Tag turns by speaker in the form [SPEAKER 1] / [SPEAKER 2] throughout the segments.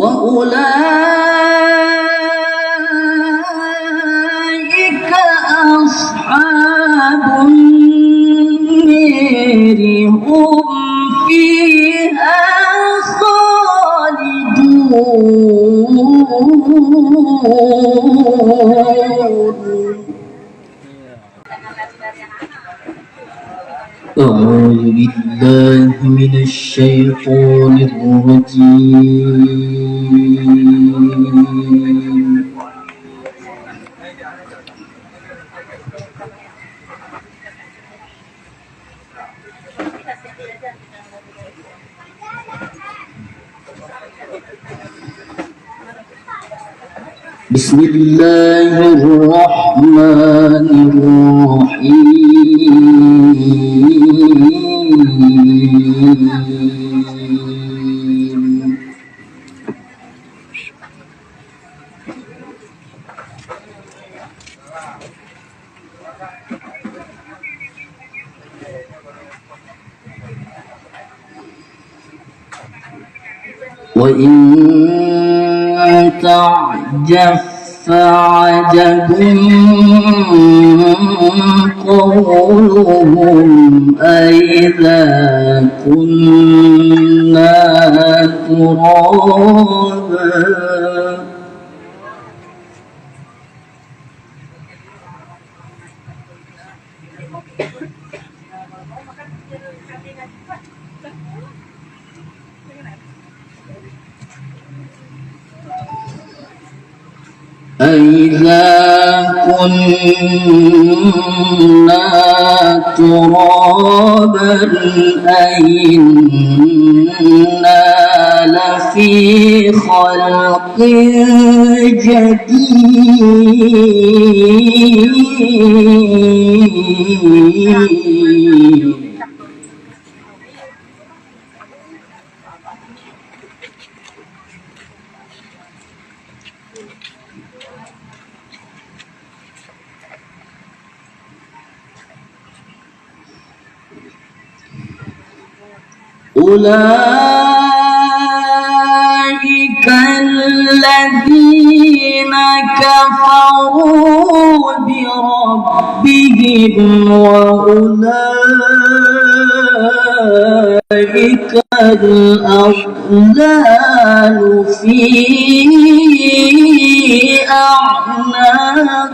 [SPEAKER 1] وأولئك أصحاب النار هم فيها خالدون. أعوذ بالله من الشيطان الرجيم. بسم الله الرحمن الرحيم. وإن تعجب فعجب قولهم أئذا كنا ترابا أئذا كنا ترابا أئنا لفي خلق جديد. أولئك الذين كفروا بربهم وأولئك الأغلال في أعناقهم.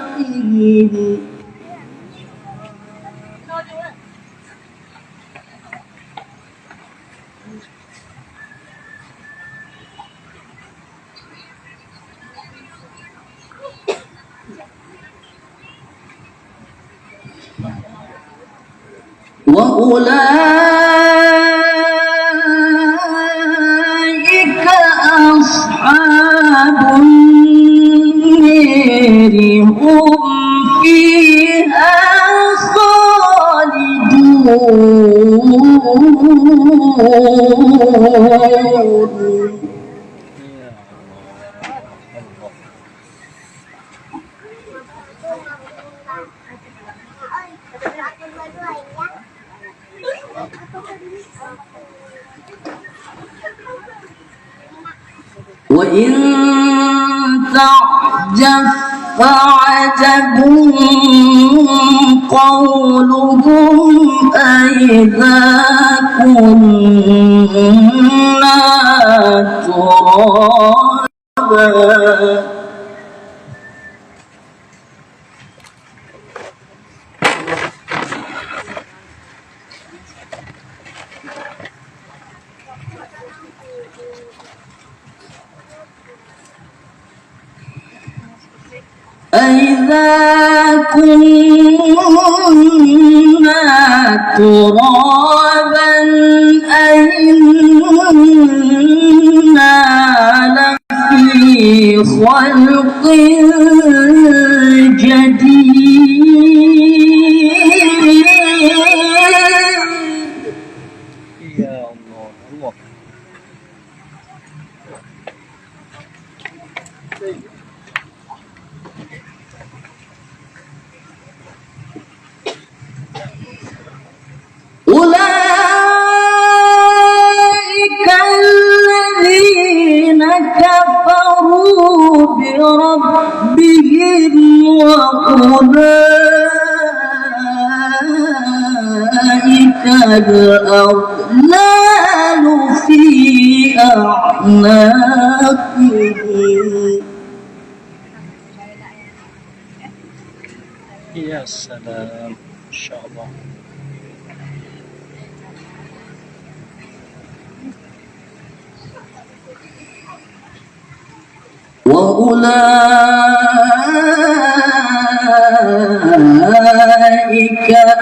[SPEAKER 1] وأولئك أصحاب النار هم فيها خالدون. وإن تعجب فعجب قولهم أئذا كنا ترابا أئذا كنا ترابا أئنا لفي خلق جديد. يا الله الله. أولئك الذين كفروا ربهم وأولئك الأغلال في أعناقهم. يا سلام إن شاء الله. وأولئك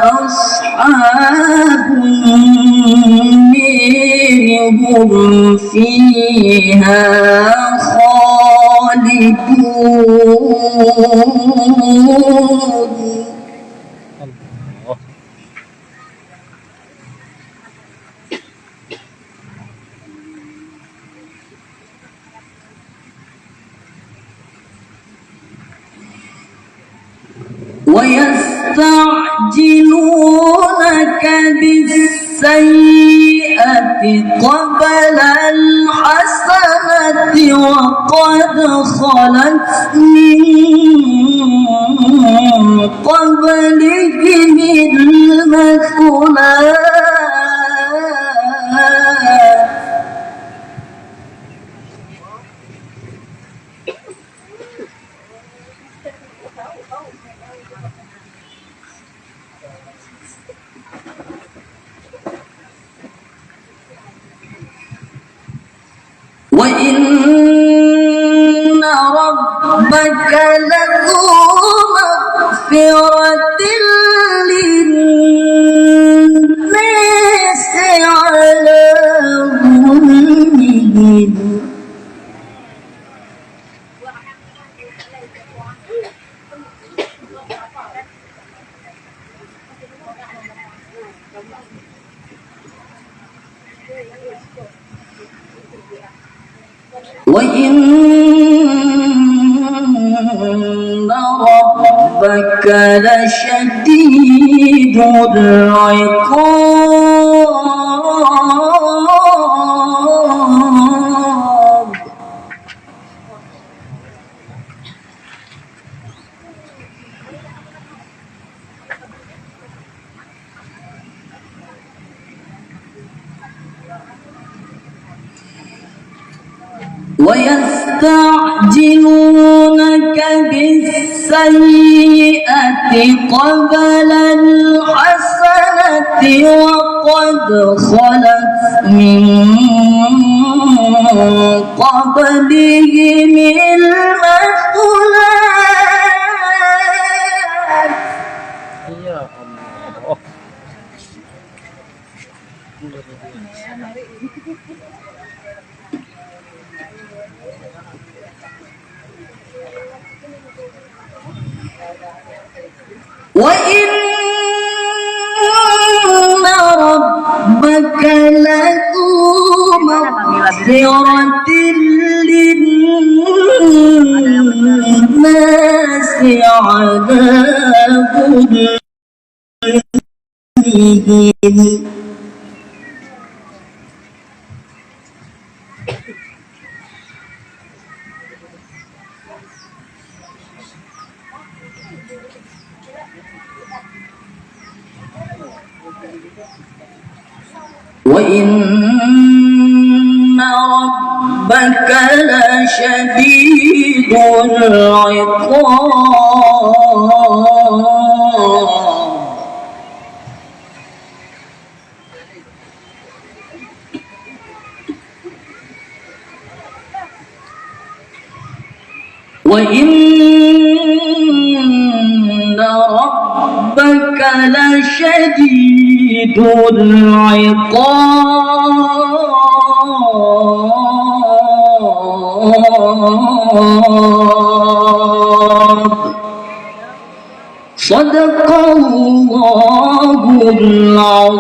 [SPEAKER 1] أصحاب النار هم فيها خالدون. ويستعجلونك بالسيئة قبل الحسنة وقد خلت من قبلهم المثلات وإن ربك لذو مغفرة للناس على ظلمهم وإن ربك لشديد العقاب. ويستعجلونك بالسيئة قبل الحسنة وقد خلت من قبلهم المثلات. يا الله. وإن ربك لذو مغفرة للناس على ظلمهم وإن ربك لشديد العقاب. وإن ربك لشديد العقاب. صدق الله العظيم.